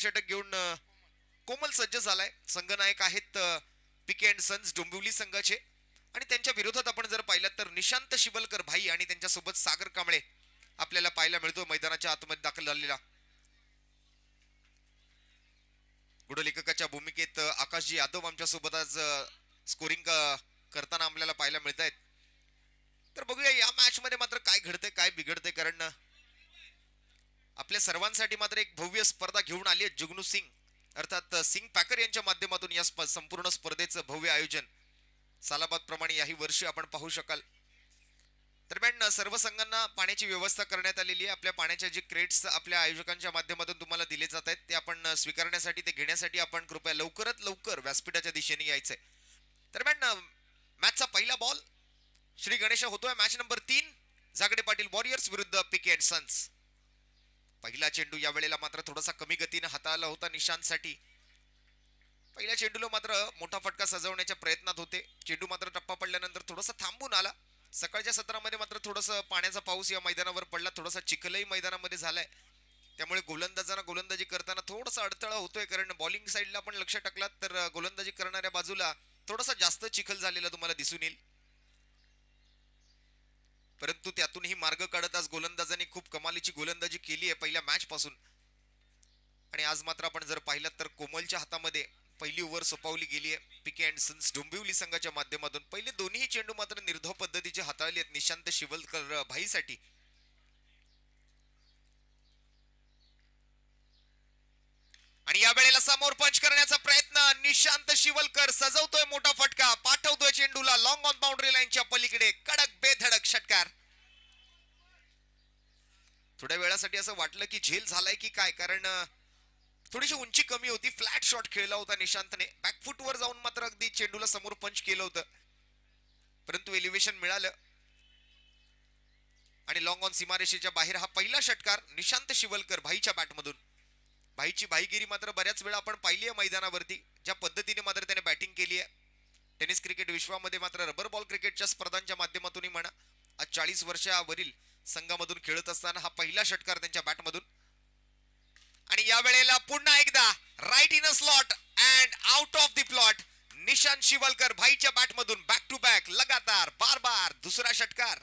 षटक घेऊन कोमल सज्ज झालाय. संघनायक आहेत पीके अँड सन्स डोंबिवली संघाचे. आणि त्यांच्या विरोधात आपण जर पाहिलं तर निशांत शिवलकर भाई आणि त्यांच्यासोबत सागर कांबळे आपल्याला पाहायला मिळतो मैदानाच्या आतमध्ये दाखल झालेला. गुडलेखकाच्या भूमिकेत आकाशजी यादव आमच्या सोबत आज स्कोरिंग करताना आपल्याला पाहायला मिळत आहेत. तर बघूया या मॅच मध्ये मात्र काय घडतंय काय बिघडतंय, कारण आपल्या सर्वांसाठी मात्र एक भव्य स्पर्धा घेऊन आली आहे जुगनू सिंग अर्थात सिंग पॅकर यांच्या माध्यमातून या संपूर्ण स्पर्धेचं भव्य आयोजन सालाबाद प्रमाणे याही वर्षी आपण पाहू शकाल. दरम्यान सर्व संघांना पाण्याची व्यवस्था करण्यात आलेली आहे. आपल्या पाण्याच्या जे क्रेट्स आपल्या आयोजकांच्या माध्यमातून तुम्हाला दिले जात आहेत ते आपण स्वीकारण्यासाठी ते घेण्यासाठी आपण कृपया लवकरात लवकर व्यासपीठाच्या दिशेने यायचंय. दरम्यान मॅचचा पहिला बॉल श्री गणेश होतोय. मॅच नंबर 3 झागडे पाटील वॉरियर्स विरुद्ध पीके अँड सन्स. पहिला चेंडू या वेळेला मात्र थोडासा कमी गतीने हाताळला होता निशांतसाठी. पहिल्या चेंडूला मात्र मोठा फटका सजवण्याच्या प्रयत्नात होते. चेंडू मात्र टप्पा पडल्यानंतर थोडासा थांबून आला. सकाळच्या सत्रामध्ये मात्र थोडंसं पाण्याचा पाऊस या मैदानावर पडला, थोडासा चिखलही मैदानामध्ये झालाय, त्यामुळे गोलंदाजांना गोलंदाजी करताना थोडासा अडथळा होतोय. कारण बॉलिंग साईडला आपण लक्ष टाकलात तर गोलंदाजी करणाऱ्या बाजूला थोडासा जास्त चिखल झालेला तुम्हाला दिसून येईल. परंतु त्यातूनही मार्ग काढत आज गोलंदाजांनी खूप कमालीची गोलंदाजी केली आहे पहिल्या मॅच पासून. आणि आज मात्र आपण जर पाहिलं तर कोमलच्या हातामध्ये पहिली ओव्हर सोपवली गेली आहे पीके अँड सन्स डोंबिवली संघाच्या माध्यमातून. पहिले दोन्ही चेंडू मात्र निर्धाव पद्धतीचे हाताळले आहेत निशांत शिवलकर भाईसाठी. आणि या वेळेला समोर पंच करण्याचा प्रयत्न निशांत शिवलकर सजवतोय मोठा फटका, पाठवतोय चेंडूला लॉंग ऑन बाउंड्री लाईनच्या पलीकडे. कडक बेधडक षटकार. थोड्या वेळासाठी असं वाटलं की झेल झालाय की काय, कारण थोडीशी उंची कमी होती. फ्लॅट शॉट खेळला होता निशांतने. बॅकफुट वर जाऊन मात्र अगदी चेंडूला समोर पंच केलं होतं, परंतु एलिव्हेशन मिळालं आणि लॉंग ऑन सीमारेषेच्या बाहेर हा पहिला षटकार निशांत शिवलकर भाईच्या बॅटमधून. भाईची भाईगिरी मात्र बऱ्याच वेळा आपण पाहिली आहे मैदानावरती. ज्या पद्धतीने मात्र त्याने बॅटिंग केली आहे टेनिस क्रिकेट विश्वामध्ये मात्र रबर बॉल क्रिकेटच्या स्पर्धांच्या माध्यमातून म्हणा आज 40 वर्षावरील संघामधून खेळत असताना हा पहिला षटकार त्यांच्या बॅटमधून. आणि या वेळेला पुन्हा एकदा right in a slot and out of the plot Nishant Shivalkar भाईच्या बॅटमधून बॅक टू बॅक लगातार बार बार दुसरा षटकार.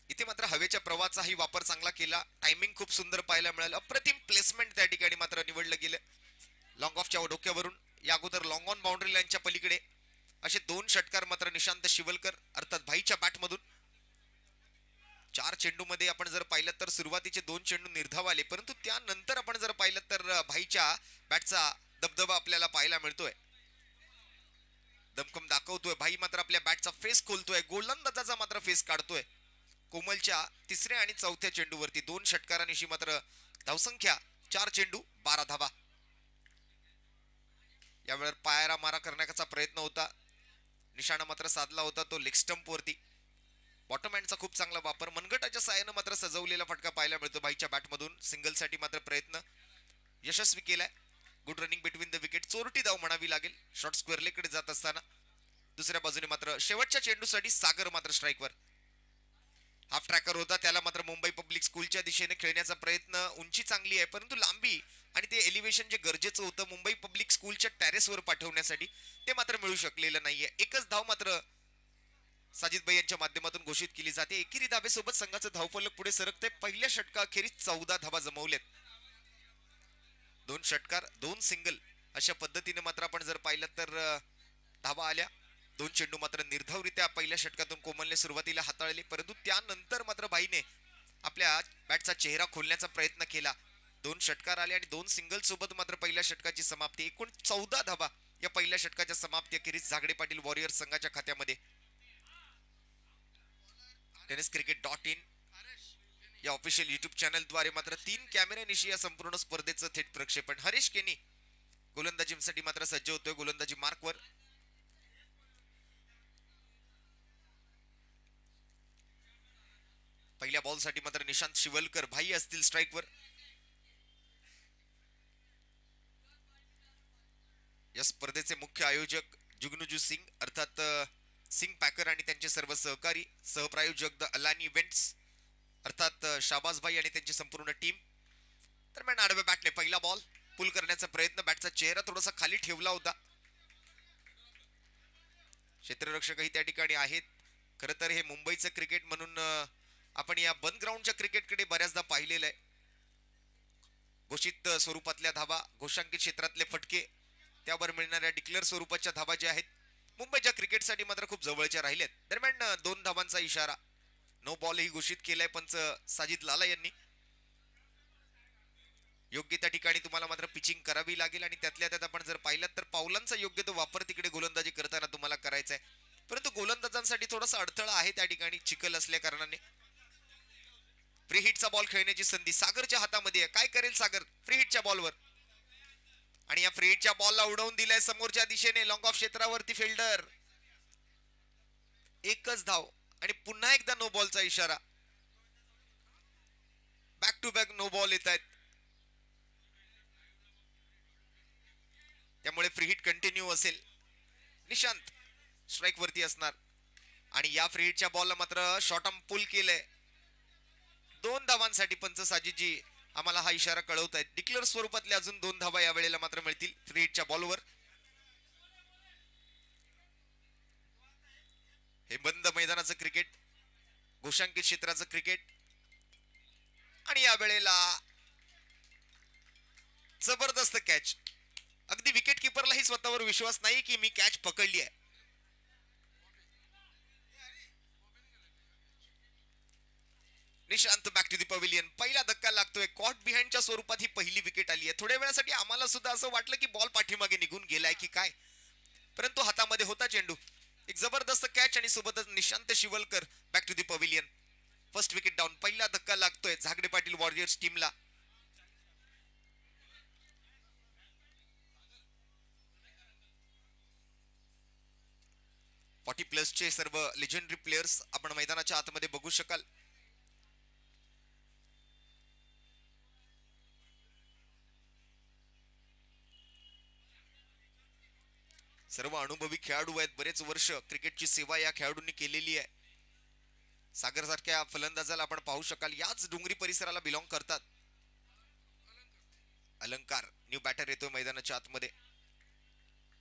इथे मात्र हवेच्या प्रवाहाचाही वापर चांगला केला. टायमिंग खूप सुंदर पाहायला मिळालं. अप्रतिम प्लेसमेंट त्या ठिकाणी मात्र निवडलं गेलं लॉंग ऑफच्या डोक्यावरून. या अगोदर लॉंग ऑन बाउंड्री लाईनच्या पलीकडे असे 2 षटकार मात्र निशांत शिवलकर अर्थात भाईच्या बॅटमधून. 4 चेंडूमध्ये आपण जर पाहिलं तर सुरुवातीचे 2 चेंडू निर्धाव आले, परंतु त्यानंतर आपण जर पाहिलं तर भाईच्या बॅटचा दबदबा आपल्याला पाहायला मिळतोय. दमखम दाखवतोय भाई. मात्र आपल्या बॅटचा फेस खोलतोय, गोलंदाजाचा मात्र फेस काढतोय. कोमलच्या तिसऱ्या आणि चौथ्या चेंडूवरती 2 षटकारांनिशी मात्र धावसंख्या 4 चेंडू 12 धावा. यावेळेस पायारा मारा करण्याचा प्रयत्न होता, निशाणा मात्र साधला होता तो लेग स्टंप वरती. बॉटम हँडचा खूप चांगला वापर. मनगटाच्या साहाय्याने मात्र सजवलेला फटका पाहायला मिळतो भाईच्या बॅटमधून. सिंगलसाठी मात्र प्रयत्न यशस्वी केलाय. Good running between the wicket. चोरटी धाव म्हणावी लागेल शॉर्ट स्क्वेअर लेगकडे जात असताना. दुसऱ्या बाजूने मात्र शेवटच्या चेंडूसाठी सागर मात्र स्ट्राईकवर. हाफ ट्रॅकर होता, त्याला मात्र मुंबई पब्लिक स्कूलच्या दिशेने खेळण्याचा प्रयत्न. उंची चांगली आहे परंतु लांबी आणि ते एलिव्हेशन जे गरजेचं होतं मुंबई पब्लिक स्कूलच्या टेरेसवर पाठवण्यासाठी ते मात्र मिळू शकलेलं नाहीये. एकच धाव मात्र साजिद भाई यांच्या माध्यमातून घोषित केली जाते. एकेरी धावेसोबत संघाचं धावफलक पुढे सरकते. पहिल्या षटकाअखेरीस 14 धावा जमवल्यात. 2 षटकार 2 सिंगल अशा पद्धतीने मात्र आपण जर पाहिलं तर धावा आल्या. 2 चेंडू मात्र निर्धावरित्या पहिल्या षटकातून कोमलने सुरुवातीला हाताळले, परंतु त्यानंतर मात्र भाईने आपल्या बॅटचा चेहरा खोलण्याचा प्रयत्न केला. 2 षटकार आले आणि 2 सिंगल सोबत मात्र पहिल्या षटकाची समाप्ती. एकूण 14 धावा या पहिल्या षटकाच्या समाप्ती अखेरीस झागडे पाटील वॉरियर्स संघाच्या खात्यामध्ये. tenniscricket.in या ऑफिशियल युट्यूब चॅनलद्वारे मात्र 3 कॅमेऱ्यानिशी या संपूर्ण स्पर्धेचं थेट प्रक्षेपण. हरीश केनी गोलंदाजीसाठी मात्र सज्ज होतोय गोलंदाजी मार्कवर. पहिल्या बॉलसाठी मात्र निशांत शिवलकर भाई असतील स्ट्राईकवर. या स्पर्धेचे मुख्य आयोजक जुगनूजू सिंग अर्थात सिंग पॅकर आणि त्यांचे सर्व सहकारी. सहप्रायोजक द अलानी इव्हेंट्स अर्थात शाबाजभाई आणि त्यांची संपूर्ण टीम. दरम्यान आडव्या बॅटने पहिला बॉल पुल करण्याचा प्रयत्न, बॅटचा चेहरा थोडासा खाली ठेवला होता. क्षेत्ररक्षकही त्या ठिकाणी आहेत. खर तर हे मुंबईचं क्रिकेट म्हणून आपण या बंद ग्राउंडच्या क्रिकेटकडे बऱ्याचदा पाहिलेलं आहे. घोषित स्वरूपातल्या धाबा, घोषांकित क्षेत्रातले फटके, त्यावर मिळणाऱ्या डिक्लेअर स्वरूपाच्या धाबा ज्या आहेत मुंबईच्या क्रिकेटसाठी मात्र खूप जवळच्या राहिल्यात. दरम्यान 2 धावांचा इशारा, नो बॉल ही घोषित केलाय पंच साजिद लाला यांनी. योग्य त्या ठिकाणी तुम्हाला मात्र पिचिंग करावी लागेल आणि त्यातल्या त्यात आपण जर पाहिलं तर पावलांचा योग्य तो वापर तिकडे गोलंदाजी करताना तुम्हाला करायचा आहे. परंतु गोलंदाजांसाठी थोडासा अडथळा आहे त्या ठिकाणी चिखल असल्या कारणाने. फ्री हिटचा बॉल खेळण्याची संधी सागरच्या हातामध्ये आहे. काय करेल सागर फ्री हिटच्या बॉलवर, आणि या फ्री हिटच्या बॉलला उडवून दिलाय समोरच्या दिशेने लॉंग ऑफ क्षेत्रावरती फिल्डर. एकच धाव आणि पुन्हा एकदा नो बॉलचा इशारा. Back to back no ball येत आहेत, त्यामुळे फ्री हिट कंटिन्यू असेल. निशांत स्ट्राईक वरती असणार आणि या फ्री हिटच्या बॉलला मात्र शॉर्ट आर्म पुल केलंय. 2 धावांसाठी पंच साजिदजी आम्हाला हा इशारा कळवत आहेत. डिक्लेअर स्वरूपातले अजून 2 धावा या वेळेला मात्र मिळतील फ्री हिटच्या बॉलवर. हे बंद मैदानाचं क्रिकेट, घोषांकित क्षेत्राचं क्रिकेट, आणि या वेळेला जबरदस्त कॅच. अगदी विकेट किपरलाही स्वतःवर विश्वास नाही की मी कॅच पकडली आहे. Nishant back to the pavilion. पहिला धक्का लागतोय. कॉट बिहाइंडच्या स्वरूपात ही पहिली विकेट आली आहे. थोड्या वेळासाठी आम्हाला सुद्धा असं वाटलं की बॉल पाठीमागे निघून गेलाय की काय, परंतु हातामध्ये होता चेंडू. एक जबरदस्त कॅच आणि सोबतच Nishant Shivalkar back to the pavilion. First wicket down. पहिला धक्का लागतोय झागडे पाटील वॉरियर्स टीमला. +40 सर्व लेजेंडरी प्लेयर्स आपण मैदानाच्या आतमध्ये बघू शकाल. सर्व अनुभवी खेळाडू आहेत. बरेच वर्ष क्रिकेटची सेवा या खेळाडूंनी केलेली आहे. सागर सारख्या फलंदाजाला आपण पाहू शकाल याच डोंगरी परिसराला बिलॉंग करतात. अलंकार न्यू बॅटर येतोय मैदानाच्या आतमध्ये.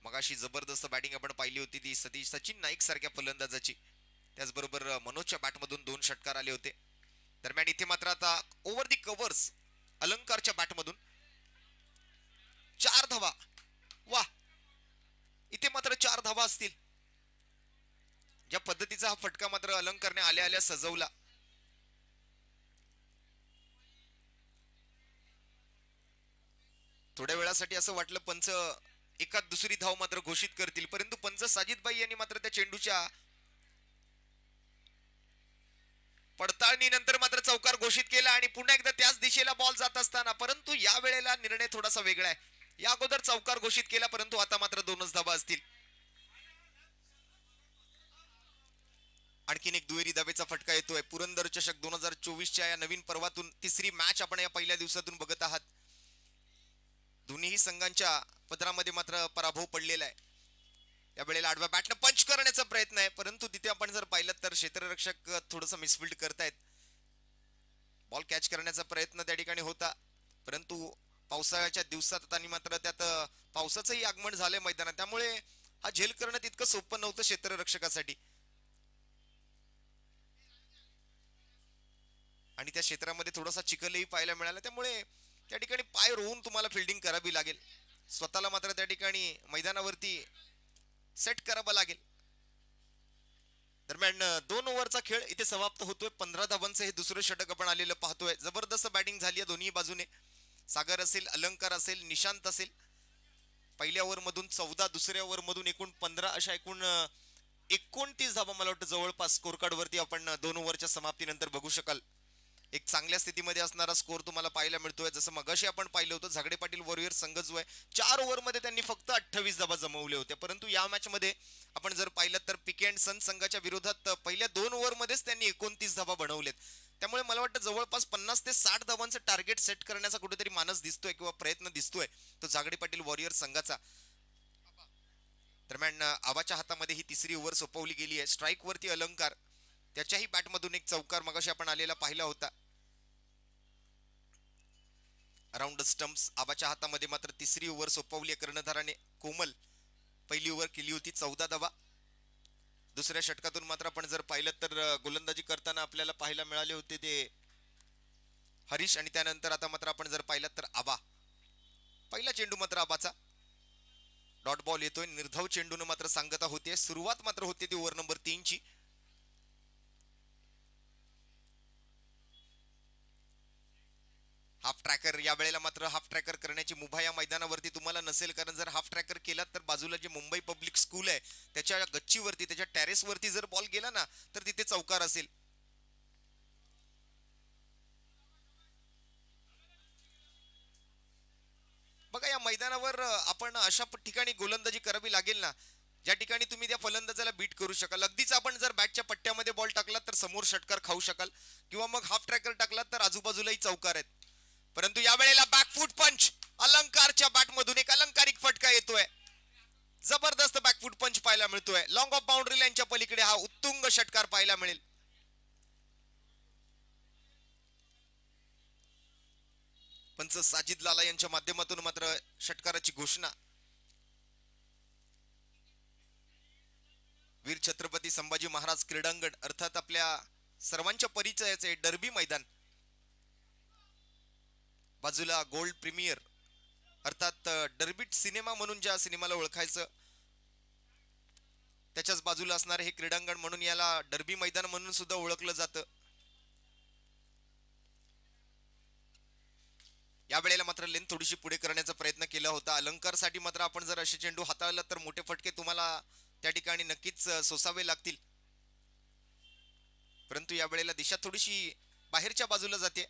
मगाशी जबरदस्त बॅटिंग आपण पाहिली होती ती सचिन नाईक सारख्या फलंदाजाची. त्याचबरोबर मनोजच्या बॅटमधून 2 षटकार आले होते. दरम्यान इथे मात्र आता ओव्हर दी कव्हर्स अलंकारच्या बॅटमधून 4 धावा. वा, इथे मात्र 4 धावा असतील. ज्या पद्धतीचा हा फटका मात्र अलंकारने आल्या आल्या सजवला. थोड्या वेळासाठी असं वाटलं पंच एकात दुसरी धाव मात्र घोषित करतील, परंतु पंच साजिदभाई यांनी मात्र त्या चेंडूच्या पडताळणीनंतर मात्र चौकार घोषित केला आणि पुन्हा एकदा त्याच दिशेला बॉल जात असताना, परंतु या वेळेला निर्णय थोडासा वेगळा आहे. या अगोदर चौकार घोषित केला, परंतु आता मात्र 2च धावा असतील. आणखीन एक दुहेरी धावेचा फटका येतोय. पुरंदर चषक 2024च्या या नवीन पर्वातून तिसरी मॅच आपण या पहिल्या दिवसातून बघत आहात. दोन्ही संघांच्या पदरामध्ये मात्र पराभव पडलेला आहे. या वेळेला आडव्या बॅटनं पंच करण्याचा प्रयत्न आहे, परंतु तिथे आपण जर पाहिलं तर क्षेत्ररक्षक थोडंसं मिसफिल्ड करतायत. बॉल कॅच करण्याचा प्रयत्न त्या ठिकाणी होता, परंतु पावसाळ्याच्या दिवसात आणि मात्र त्यात पावसाचंही आगमन झालंय मैदानात, त्यामुळे हा झेल करणं तितकं सोपं नव्हतं क्षेत्ररक्षकासाठी. आणि त्या क्षेत्रामध्ये थोडासा चिखलही पाहायला मिळाला, त्यामुळे त्या ठिकाणी पाय रोवून तुम्हाला फिल्डिंग करावी लागेल. स्वतःला मात्र त्या ठिकाणी मैदानावरती सेट करावं लागेल. दरम्यान 2 ओव्हरचा खेळ इथे समाप्त होतोय. 15 धावांचं हे दुसरं षटक आपण आलेलं पाहतोय. जबरदस्त बॅटिंग झाली आहे दोन्ही बाजूने. सागर असेल, अलंकार असेल, निशांत असेल. पहिल्या ओव्हर मधून 14, दुसऱ्या ओव्हर मधून एकूण 15, अशा एकूण 29 धावा मला वाटतं जवळपास स्कोर कार्ड वरती आपण 2 ओव्हरच्या समाप्तीनंतर बघू शकाल. एक चांगल्या स्थितीमध्ये असणारा स्कोर तुम्हाला पाहायला मिळतोय. जसं मगाशी आपण पाहिलं होतं झागडे पाटील वॉरियर्स संघ जो आहे 4 ओव्हरमध्ये त्यांनी फक्त 28 धावा जमवले होते, परंतु या मॅच मध्ये आपण जर पाहिलं तर पीके अँड सन संघाच्या विरोधात पहिल्या 2 ओव्हरमध्येच त्यांनी 29 धावा बनवलेत. त्यामुळे मला वाटतं जवळपास 50 ते 60 धावांचं टार्गेट सेट करण्याचा कुठेतरी मानस दिसतोय किंवा प्रयत्न दिसतोय तो झागडे पाटील वॉरियर्स संघाचा. दरम्यान आबाच्या हातामध्ये ही तिसरी ओव्हर सोपवली गेली आहे. स्ट्राईक वरती अलंकार. त्याच्याही बॅटमधून एक चौकार मगाशी आपण आलेला पाहिला होता. Around stumps. आबाच्या हातामध्ये मात्र तिसरी ओव्हर सोपवली कर्णधाराने. कोमल पहिली ओव्हर केली होती 14 धावा. दुसऱ्या षटकातून मात्र आपण जर पाहिलं तर गोलंदाजी करताना आपल्याला पाहायला मिळाले होते ते हरीश, आणि त्यानंतर आता मात्र आपण जर पाहिलं तर आबा. पहिला चेंडू मात्र आबाचा डॉट बॉल येतोय. निर्धाव चेंडून मात्र सांगता होते. सुरुवात मात्र होते ती ओव्हर नंबर 3 ची. हाफ ट्रॅकर या वेळेला मात्र हाफ ट्रॅकर करण्याची मुभा या मैदानावरती तुम्हाला नसेल, कारण जर हाफ ट्रॅकर केला तर बाजूला जे मुंबई पब्लिक स्कूल आहे त्याच्या गच्चीवरती, त्याच्या टेरेसवरती जर बॉल गेला ना तर तिथे चौकार असेल. बघा या मैदानावर आपण अशा ठिकाणी गोलंदाजी करावी लागेल ना ज्या ठिकाणी तुम्ही त्या फलंदाजाला बीट करू शकाल. अगदीच आपण जर बॅटच्या पट्ट्यामध्ये बॉल टाकला तर समोर षटकार खाऊ शकाल, किंवा मग हाफ ट्रॅकर टाकला तर आजूबाजूलाही चौकार आहेत. परंतु या वेळेला बॅकफूट पंच अलंकारच्या बॅटमधून एक अलंकारिक फटका येतोय. जबरदस्त बॅकफूट पंच पाहायला मिळतोय. लॉंग ऑफ बाउंड्री लाईनच्या पलीकडे हा उत्तुंग षटकार पाहायला मिळेल. पंच साजिद लाला यांच्या माध्यमातून मात्र षटकाराची घोषणा. वीर छत्रपती संभाजी महाराज क्रीडांगण, अर्थात आपल्या सर्वांच्या परिचयाचे डर्बी मैदान. बाजूला गोल्ड प्रीमियर अर्थात डर्बीट सिनेमा म्हणून ज्या सिनेमाला ओळखायचं त्याच्याच बाजूला असणारे हे क्रीडांगण, म्हणून याला डर्बी मैदान म्हणून सुद्धा ओळखलं जातं. या वेळेला मात्र लेंथ थोडीशी पुढे करण्याचा प्रयत्न केला होता. अलंकारसाठी मात्र आपण जर असे चेंडू हाताळला तर मोठे फटके तुम्हाला त्या ठिकाणी नक्कीच सोसावे लागतील. परंतु या वेळेला दिशा थोडीशी बाहेरच्या बाजूला जाते.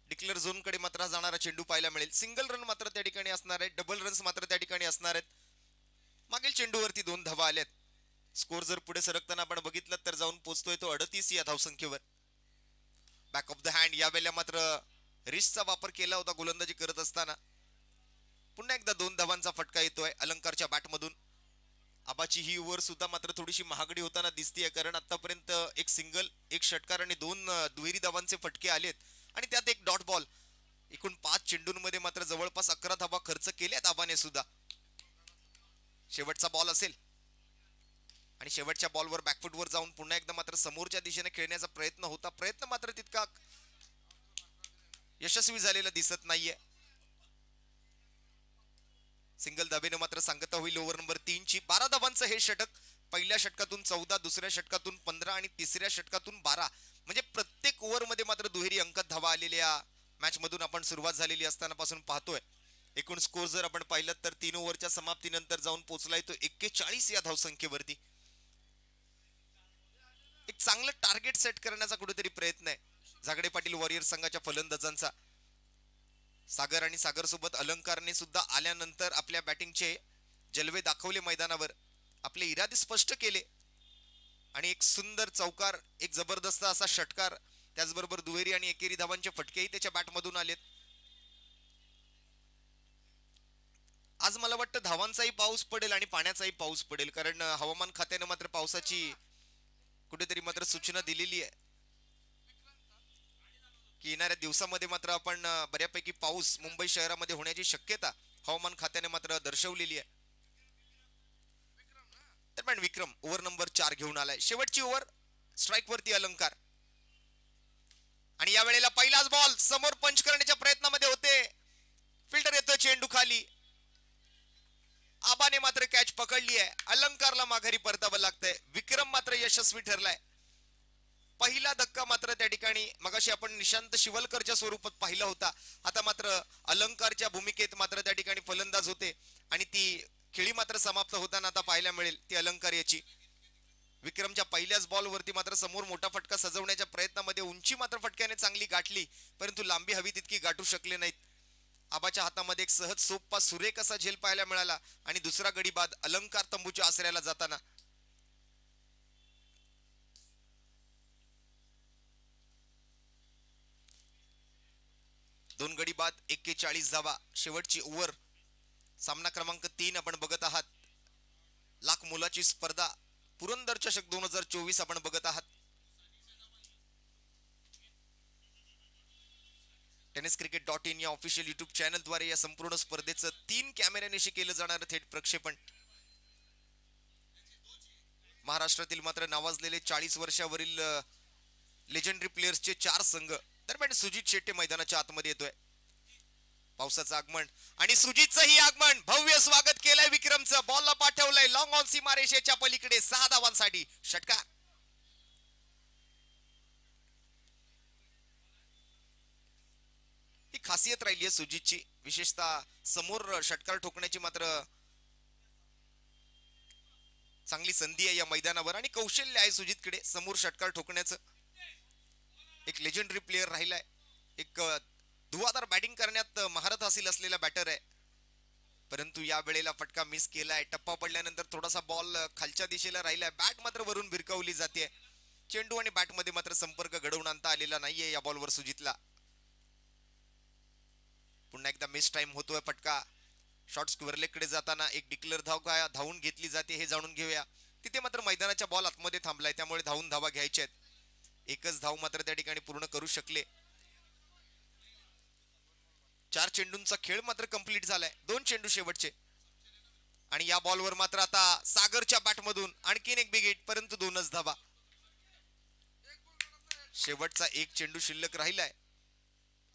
डिक्लेअर झोन कडे मात्र जाणारा चेंडू पाहायला मिळेल. सिंगल रन मात्र त्या ठिकाणी असणार आहेत. डबल रन्स मात्र त्या ठिकाणी असणार आहेत. मागील चेंडूवरती 2 धावा आल्यात. स्कोर जर पुढे सरकताना आपण बघितलं तर जाऊन पोहोचतोय तो 38 या धावसंख्येवर. बॅक ऑफ द हँड या वेळेला मात्र रिस्कचा वापर केला होता गोलंदाजी करत असताना. पुन्हा एकदा 2 धावांचा फटका येतोय अलंकारच्या बॅटमधून. आबाची ही ओव्हर सुद्धा मात्र थोडीशी महागडी होताना दिसतीये, कारण आतापर्यंत एक सिंगल, एक षटकार आणि 2 दुहेरी धावांचे फटके आलेत, आणि त्यात एक डॉट बॉल. एकूण 5 चेंडूंमध्ये मात्र जवळपास 11 धावा खर्च केल्यात आबाने सुद्धा. शेवटचा बॉल असेल आणि शेवटच्या बॉलवर बॅकफुटवर जाऊन पुन्हा एकदा मात्र समोरच्या दिशेने खेळण्याचा प्रयत्न होता. प्रयत्न मात्र तितका यशस्वी झालेला दिसत नाहीये. सिंगल धाबेने मात्र सांगता होईल ओव्हर नंबर 3 ची. 12 धावांचं हे षटक. पहिल्या षटकातून 14, दुसऱ्या षटकातून 15 आणि तिसऱ्या षटकातून 12. म्हणजे प्रत्येक ओव्हर मध्ये मात्र दुहेरी अंकात धावा आलेल्या मॅच मधून आपण सुरुवात झालेली असताना पासून पाहतोय. एकूण स्कोर जर आपण पाहिलं तर 3 ओव्हरच्या समाप्तीनंतर जाऊन पोहोचलाय तो 41 या धावसंख्येवरती. एक चांगलं टार्गेट सेट करण्याचा कुठेतरी प्रयत्न आहे झागडे पाटील वॉरियर संघाच्या फलंदाजांचा. सागर आणि सागर सोबत अलंकारने सुद्धा आल्यानंतर आपल्या बॅटिंगचे जलवे दाखवले मैदानावर, आपले इरादे स्पष्ट केले, आणि एक सुंदर चौकार, एक जबरदस्त असा षटकार, त्याचबरोबर दुहेरी आणि एकेरी धावांचे फटकेही त्याच्या बॅटमधून आलेत. आज मला वाटतं धावांचाही पाऊस पडेल आणि पाण्याचाही पाऊस पडेल, कारण हवामान खात्याने मात्र पावसाची कुठेतरी मात्र सूचना दिलेली आहे की येणाऱ्या दिवसामध्ये मात्र आपण बऱ्यापैकी पाऊस मुंबई शहरामध्ये होण्याची शक्यता हवामान खात्याने मात्र दर्शवलेली आहे. दरम्यान विक्रम ओव्हर नंबर 4 घेऊन आलाय. शेवटची ओव्हर, स्ट्राईक वरती अलंकार, आणि या वेळेला पहिलाच बॉल समोर पंच करण्याच्या प्रयत्नामध्ये होते. फिल्डर येतोय चेंडू खाली. आबाने मात्र कॅच पकडली आहे. अलंकारला माघारी परतावं लागतंय. विक्रम मात्र यशस्वी ठरलाय. पहिला धक्का मात्र त्या ठिकाणी मगाशी आपण निशांत शिवलकरच्या स्वरूपात पाहिला होता. आता मात्र अलंकारच्या भूमिकेत मात्र त्या ठिकाणी फलंदाज होते, आणि ती खेळी मात्र समाप्त होताना आता पाहायला मिळेल ती अलंकार याची. विक्रमच्या पहिल्याच बॉलवरती मात्र समोर मोठा फटका सजवण्याच्या प्रयत्नामध्ये उंची मात्र फटक्याने चांगली गाठली, परंतु लांबी हवी तितकी गाठू शकले नाहीत. आबाच्या हातामध्ये एक सहज सोपा सुरेख असा झेल पाहायला मिळाला, आणि दुसरा गडी बाद अलंकार तंबूच्या आसऱ्याला जाताना. दोन गडी बाद 41 धावा. शेवटची ओव्हर, सामना क्रमांक 3 आपण बघत आहात. लाख मोलाची स्पर्धा पुरंदर चषक 2024 आपण बघत आहात. tenniscricket.in या ऑफिशियल युट्यूब चॅनलद्वारे या संपूर्ण स्पर्धेचं 3 कॅमेऱ्यानिशी केलं जाणारं थेट प्रक्षेपण. महाराष्ट्रातील मात्र नावाजलेले 40 वर्षावरील लेजेंडरी प्लेयर्सचे 4 संघ. दरम्यान सुजित शेट्टे मैदानाच्या आतमध्ये येतोय. पावसाचं आगमन आणि सुजितचंही आगमन. भव्य स्वागत केलंय विक्रमचं. बॉलला पाठवलंय लॉंग ऑन सीमारेषेच्या पलीकडे 6 धावांसाठी षटकार. ही खासियत राहिली आहे सुजितची, विशेषतः समोर षटकार ठोकण्याची मात्र चांगली संधी आहे या मैदानावर आणि कौशल्य आहे सुजितकडे समोर षटकार ठोकण्याचं. एक लेजेंडरी प्लेयर राहिलाय, एक धुवाधार बॅटिंग करण्यात महारत हासिल असलेला बॅटर आहे. परंतु या वेळेला फटका मिस केलाय. टप्पा पडल्यानंतर थोडासा बॉल खालच्या दिशेला राहिलाय. बॅट मात्र वरून भिरकावली जाते. चेंडू आणि बॅट मध्ये मात्र संपर्क घडवून आणता आलेला नाहीये या बॉलवर सुजितला. पुन्हा एकदा मिस टाइम होतोय. फटका शॉर्ट स्क्वेअर लेग कडे जाताना एक डिक्लेअर धावून घेतली जाते हे जाणून घेऊया. तिथे मात्र मैदानाच्या बॉल आतमध्ये थांबलाय, त्यामुळे धावून धावा घ्यायच्या आहेत. एकच धाव मात्र त्या ठिकाणी पूर्ण करू शकले. 4 चेंडूंचा खेळ मात्र कंप्लीट झालाय. 2 चेंडू शेवटचे आणि या बॉलवर मात्र आता सागरच्या बॅटमधून आणखीन एक बिग हिट, परंतु 2च धावा. शेवटचा एक चेंडू शिल्लक राहिलाय.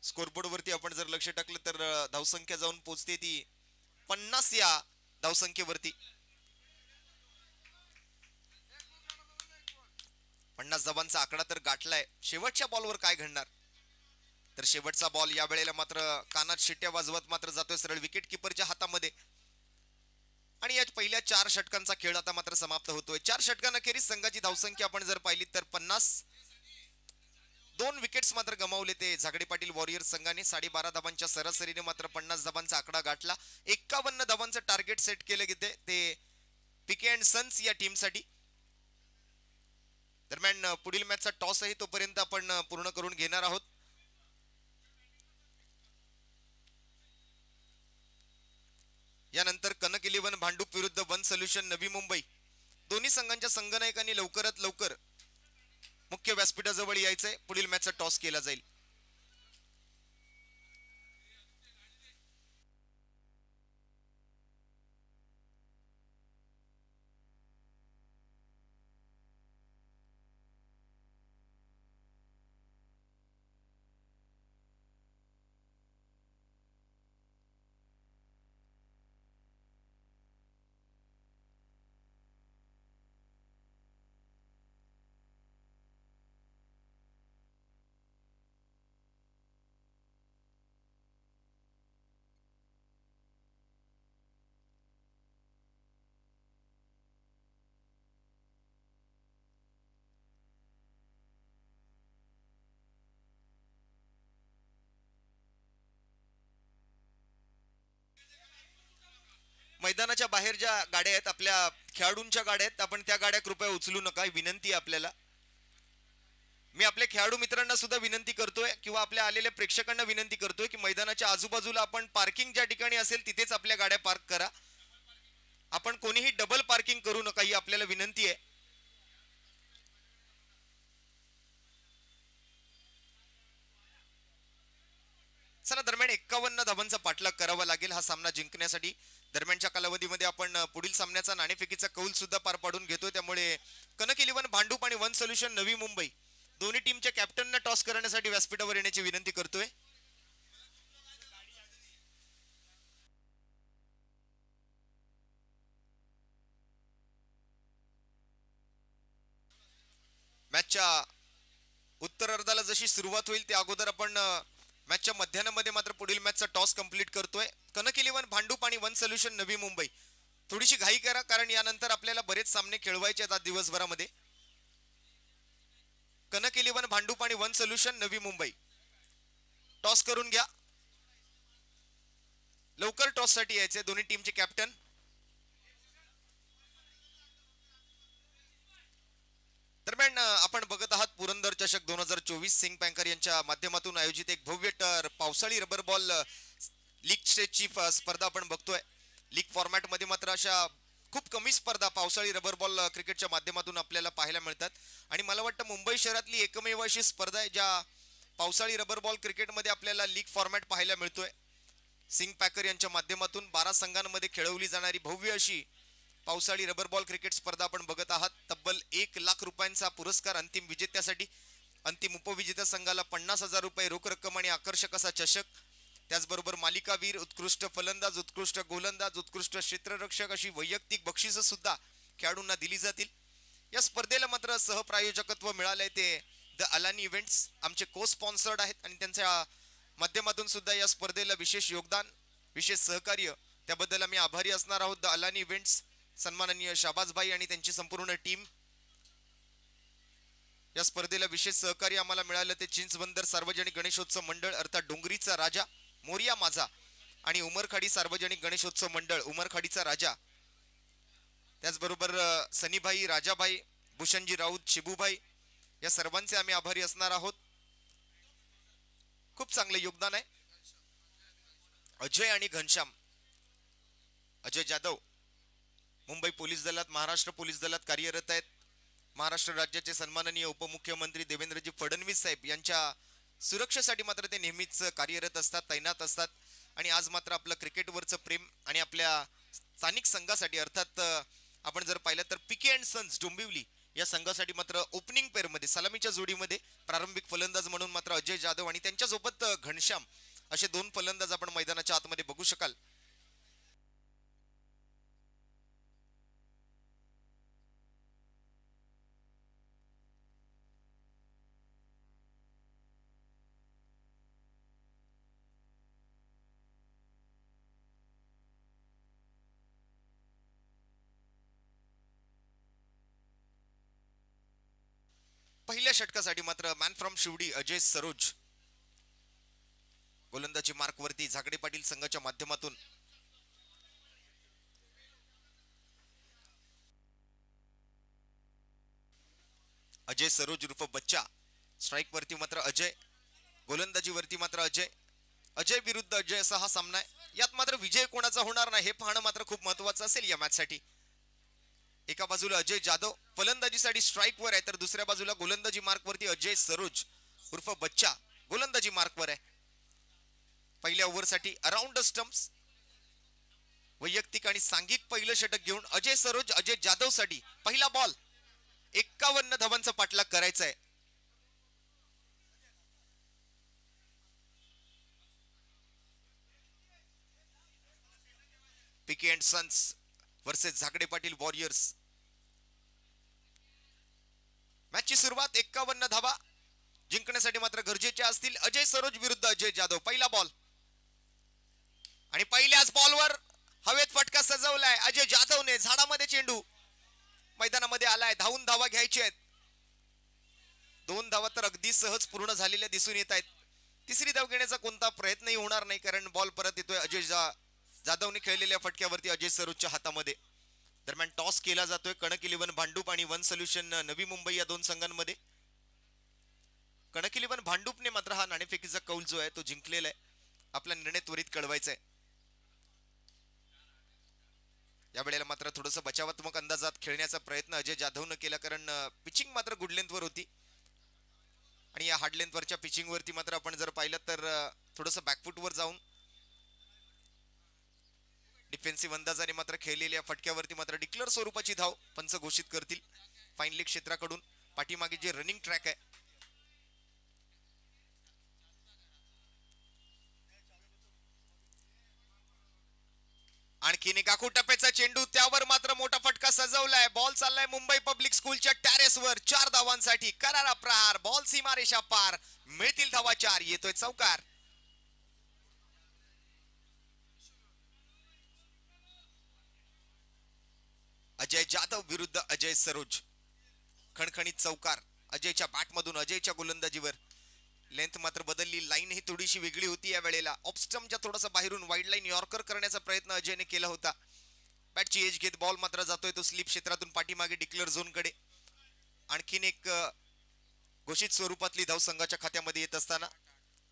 स्कोरबोर्ड वरती आपण जर लक्ष टाकलं तर धावसंख्या जाऊन पोहोचते ती 50 या धावसंख्येवरती. 50 धावांचा आकडा तर गाठलाय. शेवटच्या बॉलवर काय घडणार, तर शेवटचा बॉल या वेळेला मात्र कानात शिट्ट्या वाजवत मात्र जातोय सरळ विकेट किपरच्या हातामध्ये. आणि या पहिल्या 4 षटकांचा खेळ आता मात्र समाप्त होतोय. 4 षटकांअखेरीस संघाची धावसंख्या आपण जर पाहिली तर 50. 2 विकेट्स मात्र गमावले ते झागडे पाटील वॉरियर्स संघाने. 12.5 धावांच्या सरासरीने मात्र 50 धावांचा आकडा गाठला. 51 धावांचं टार्गेट सेट केलं गेले ते पीके अँड सन्स या टीमसाठी. दरम्यान पुढील मॅचचा टॉस आहे तोपर्यंत आपण पूर्ण करून घेणार आहोत. यानंतर कनक 11 भांडूप विरुद्ध वन सोल्युशन नवी मुंबई. दोन्ही संघांच्या संघनायकांनी लवकरात लवकर मुख्य व्यासपीठाजवळ यायचंय. पुढील मॅचचा टॉस केला जाईल. मैदानाच्या बाहेर ज्या गाड्या आहेत आपल्या खेळाडूंच्या गाड्या आहेत, आपण त्या गाड्या कृपया उचलू नका, विनंती आहे आपल्याला. मी आपल्या खेळाडू मित्रांना सुद्धा विनंती करतोय किंवा आपल्या आलेल्या प्रेक्षकांना विनंती करतोय की मैदानाच्या आजूबाजूला आपण पार्किंग ज्या ठिकाणी असेल तिथेच आपल्या गाड्या पार्क करा. आपण कोणीही डबल पार्किंग करू नका ही आपल्याला विनंती आहे. चला, दरम्यान 51 धावांचा पाठलाग करावा लागेल हा सामना जिंकण्यासाठी. दरम्यानच्या कालावधीमध्ये आपण पुढील सामन्याचा नाणेफेकीचा कौल सुद्धा पार पाडून घेतोय. त्यामुळे कनक 11 भांडूप आणि वन सोल्युशन नवी मुंबई दोन्ही टीमच्या कॅप्टनना टॉस करण्यासाठी व्यासपीठावर येण्याची विनंती करतोय. मॅचच्या उत्तरार्धाला जशी सुरुवात होईल त्या अगोदर आपण मॅचच्या मध्यानामध्ये मात्र पुढील मॅचचा टॉस कंप्लीट करतोय. कनक 11 भांडूप आणि वन सोल्युशन नवी मुंबई. थोडीशी घाई करा कारण यानंतर आपल्याला बरेच सामने खेळवायचे आहेत आज दिवसभरामध्ये. कनक 11 भांडूप आणि one solution Navi Mumbai toss करून घ्या. लवकर टॉस साठी यायचे दोन्ही टीमचे कॅप्टन. दरम्यान आपण बघत आहात पुरंदर चषक 2024 सिंग पँकर यांच्या माध्यमातून आयोजित एक भव्य पावसाळी रबर बॉल लीग स्टेजची स्पर्धा आपण बघतोय. लीग फॉर्मॅट मध्ये मात्र अशा खूप कमी स्पर्धा पावसाळी रबर बॉल क्रिकेटच्या माध्यमातून आपल्याला पाहायला मिळतात. आणि मला वाटतं मुंबई शहरातली एकमेव अशी स्पर्धा आहे ज्या पावसाळी रबर बॉल क्रिकेटमध्ये आपल्याला लीग फॉर्मॅट पाहायला मिळतोय. सिंग पॅकर यांच्या माध्यमातून 12 संघांमध्ये खेळवली जाणारी भव्य अशी पावसाळी रबर बॉल क्रिकेट स्पर्धा आपण बघत आहात. तब्बल 1 लाख रुपयांचा पुरस्कार अंतिम विजेत्यासाठी, अंतिम उपविजेत्या संघाला 50,000 रुपये रोख रक्कम आणि आकर्षक असा चषक, त्याचबरोबर मालिकावीर, उत्कृष्ट फलंदाज, उत्कृष्ट गोलंदाज, उत्कृष्ट क्षेत्ररक्षक अशी वैयक्तिक बक्षिसं सुद्धा खेळाडूंना दिली जातील. या स्पर्धेला मात्र सहप्रायोजकत्व मिळालंय ते द अलानी इव्हेंट्स आमचे को स्पॉन्सर्ड आहेत आणि त्यांच्या माध्यमातून सुद्धा या स्पर्धेला विशेष योगदान, विशेष सहकार्य, त्याबद्दल आम्ही आभारी असणार आहोत. द अलानी इव्हेंट्स, सन्माननीय शाबाजभाई आणि त्यांची संपूर्ण टीम. या स्पर्धेला विशेष सहकार्य आम्हाला मिळालं ते चिंचबंदर सार्वजनिक गणेशोत्सव मंडळ अर्थात डोंगरीचा राजा मोरिया माझा आणि उमरखाडी सार्वजनिक गणेशोत्सव मंडळ उमरखाडीचा राजा, त्याचबरोबर सनीभाई, राजाभाई, भूषणजी राऊत, शिबूभाई, या सर्वांचे आम्ही आभारी असणार आहोत. खूप चांगले योगदान आहे. अजय आणि घनश्याम, अजय जाधव मुंबई पोलीस दलात, महाराष्ट्र पोलीस दलात कार्यरत आहेत. महाराष्ट्र राज्याचे सन्माननीय उपमुख्यमंत्री देवेंद्रजी फडणवीस साहेब यांच्या सुरक्षेसाठी मात्र ते नेहमीच कार्यरत असतात, तैनात असतात. आणि आज मात्र आपलं क्रिकेटवरचं प्रेम आणि आपल्या स्थानिक संघासाठी अर्थात आपण जर पाहिलं तर पीके अँड सन्स डोंबिवली या संघासाठी मात्र ओपनिंग पेअरमध्ये सलामीच्या जोडीमध्ये प्रारंभिक फलंदाज म्हणून मात्र अजय जाधव आणि त्यांच्यासोबत घनश्याम असे 2 फलंदाज आपण मैदानाच्या आतमध्ये बघू शकाल. पहिल्या षटकासाठी मात्र मॅन फ्रॉम शिवडी अजय सरोज, गोलंदाजी मार्कवरती झाकडे पाटील संघाच्या माध्यमातून. अजय सरोज उर्फ बच्चा, स्ट्राइक वरती मात्र अजय, गोलंदाजी वरती मात्र अजय. अजय विरुद्ध अजय असा हा सामना आहे. यात मात्र विजय कोणाचा होणार नाही हे पाहणं मात्र खूप महत्वाचं असेल या मॅच साठी. एका बाजूला अजय जाधव फलंदाजीसाठी स्ट्राइक वर आहे, तर दुसऱ्या बाजूला गोलंदाजी मार्क वरती अजय सरोज उर्फ बच्चा गोलंदाजी मार्क वर आहे. पहिल्या ओव्हरसाठी अराउंड द स्टंप्स वैयक्तिक आणि सांघिक पहिलं षटक घेऊन अजय सरोज अजय जाधव साठी पहिला बॉल 51 धावांचा पाठलाग करायचा आहे. PK and sons versus Jhakade Patil warriors. मॅचची सुरुवात 51 धावा जिंकण्यासाठी मात्र गरजेच्या असतील. अजय सरोज विरुद्ध अजय जाधव, पहिला बॉल आणि पहिल्याच बॉलवर हवेत फटका सजवलाय अजय जाधवने. झाडामध्ये चेंडू मैदानामध्ये आलाय. धावून धावा घ्यायची आहेत. 2 धावा तर अगदी सहज पूर्ण झालेल्या दिसून येत आहेत. तिसरी धाव घेण्याचा कोणता प्रयत्नही होणार नाही कारण बॉल परत येतोय अजय जाधवने खेळलेल्या फटक्यावरती अजय सरोजच्या हातामध्ये. दरम्यान टॉस केला जातोय कणक 11 भांडूप आणि वन सोल्युशन नवी मुंबई या 2 संघांमध्ये. कणक 11 भांडूपने मात्र हा नाणेफेकीचा कौल जो आहे तो जिंकलेला आहे. आपला निर्णय त्वरित कळवायचा आहे. यावेळेला मात्र थोडंसं बचावात्मक अंदाजात खेळण्याचा प्रयत्न अजय जाधवनं केला कारण पिचिंग मात्र गुड लेंथवर होती आणि या हार्ड लेंथवरच्या पिचिंग वरती मात्र आपण जर पाहिलं तर थोडंसं बॅकफुटवर जाऊन डिफेन्सिव्ह अंदाजाने मात्र खेळलेल्या फटक्यावरती मात्र डिक्लेअर स्वरूपाची धाव पंच घोषित करतील फाईन लेग क्षेत्राकडून. पाठीमागे जे रनिंग ट्रॅक आहे आणखीन एक आखू टप्प्याचा चेंडू, त्यावर मात्र मोठा फटका सजवलाय. बॉल चाललाय मुंबई पब्लिक स्कूलच्या टॅरेसवर 4 धावांसाठी. करारा प्रहार, बॉल सीमारेषा पार, मिळतील धावा 4. येतोय चौकार. अजय जाधव विरुद्ध अजय सरोज, खणखणीत चौकार अजयच्या बॅटमधून. अजयच्या गोलंदाजीवर लेंथ मात्र बदलली, लाईन ही थोडीशी वेगळी होती या वेळेला. ऑफस्टम्पच्या थोडासा बाहेरून वाईड लाईन यॉर्कर करण्याचा प्रयत्न अजयने केला होता. बॅटची एज घेत बॉल मात्र जातोय तो स्लिप क्षेत्रातून पाठीमागे डिक्लेअर झोन कडे. आणखीन एक घोषित स्वरूपातली धाव संघाच्या खात्यामध्ये येत असताना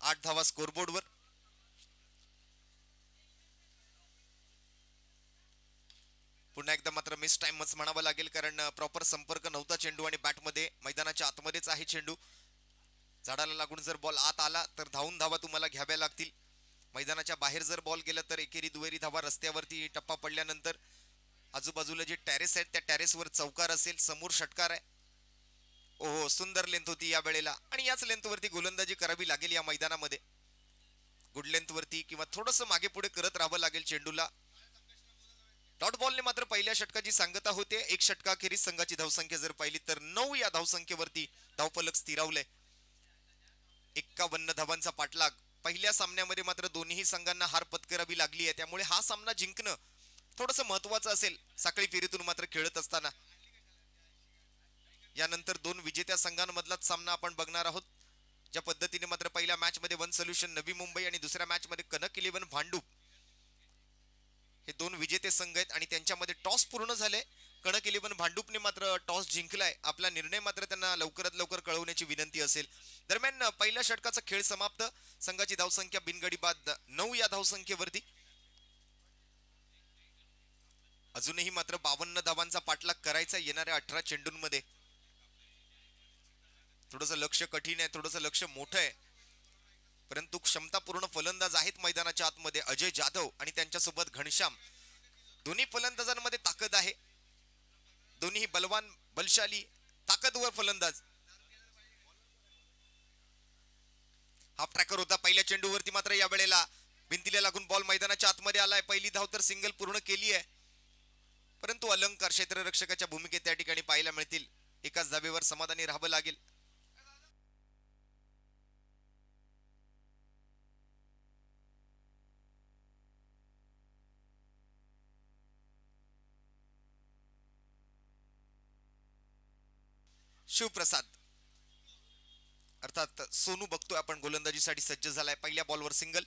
8 धावा स्कोरबोर्डवर. पुन्हा एकदा मात्र मिस टाइमच म्हणावं लागेल कारण प्रॉपर संपर्क नव्हता चेंडू आणि बॅटमध्ये. मैदानाच्या आतमध्येच आहे चेंडू. झाडाला लागून जर बॉल आत आला तर धावून धावा तुम्हाला घ्याव्या लागतील. मैदानाच्या बाहेर जर बॉल गेला तर एकेरी दुहेरी धावा. रस्त्यावरती टप्पा पडल्यानंतर आजूबाजूला जे टॅरेस आहेत त्या टॅरेसवर चौकार असेल, समोर षटकार आहे. ओहो, सुंदर लेंथ होती या वेळेला आणि याच लेंथवरती गोलंदाजी करावी लागेल या मैदानामध्ये. गुड लेंथवरती किंवा थोडस मागे पुढे करत राहावं लागेल चेंडूला. डॉट बॉलने मात्र पहिल्या षटकाची सांगता होते. एक षटकाखेरीज संघाची धावसंख्या जर पाहिली तर 9 या धावसंख्येवरती धावफलक स्थिरावलंय. 51 धावांचा पाठलाग. पहिल्या सामन्यामध्ये मात्र दोन्ही संघांना हार पत्करावी लागली आहे, त्यामुळे हा सामना जिंकणं थोडस महत्वाचं असेल साखळी फेरीतून मात्र खेळत असताना. यानंतर दोन विजेत्या संघांमधलाच सामना आपण बघणार आहोत. ज्या पद्धतीने मात्र पहिल्या मॅच मध्ये वन सोल्युशन नवी मुंबई आणि दुसऱ्या मॅच मध्ये कनक 11 भांडूप हे दोन विजेते संघ आहेत आणि त्यांच्यामध्ये टॉस पूर्ण झाले. कनक 11 भांडूपने मात्र टॉस जिंकलाय. आपला निर्णय मात्र त्यांना लवकरात लवकर कळवण्याची विनंती असेल. दरम्यान पहिल्या षटकाचा खेळ समाप्त. संघाची धावसंख्या बिनगडी बाद 9 या धावसंख्येवरती. अजूनही मात्र 52 धावांचा पाठलाग करायचा येणाऱ्या 18 चेंडूंमध्ये. थोडस लक्ष कठीण आहे, थोडस लक्ष मोठं आहे, परंतु क्षमतापूर्ण फलंदाज आहेत मैदानाच्या आतमध्ये. अजय जाधव आणि त्यांच्यासोबत घनश्याम. दोन्ही फलंदाजांमध्ये ताकद आहे. दोन्ही बलवान, बलशाली, ताकदवर फलंदाज. हाफ ट्रॅकर होता पहिल्या चेंडूवरती, मात्र या वेळेला भिंतीला लागून बॉल मैदानाच्या आतमध्ये आलाय. पहिली धाव तर सिंगल पूर्ण केली आहे, परंतु अलंकार क्षेत्ररक्षकाच्या भूमिकेत त्या ठिकाणी पाहायला मिळतील. एकाच धावेवर समाधानी राहावं लागेल. शिवप्रसाद अर्थात सोनू बघतोय आपण गोलंदाजीसाठी सज्ज झालाय. पहिल्या बॉलवर सिंगल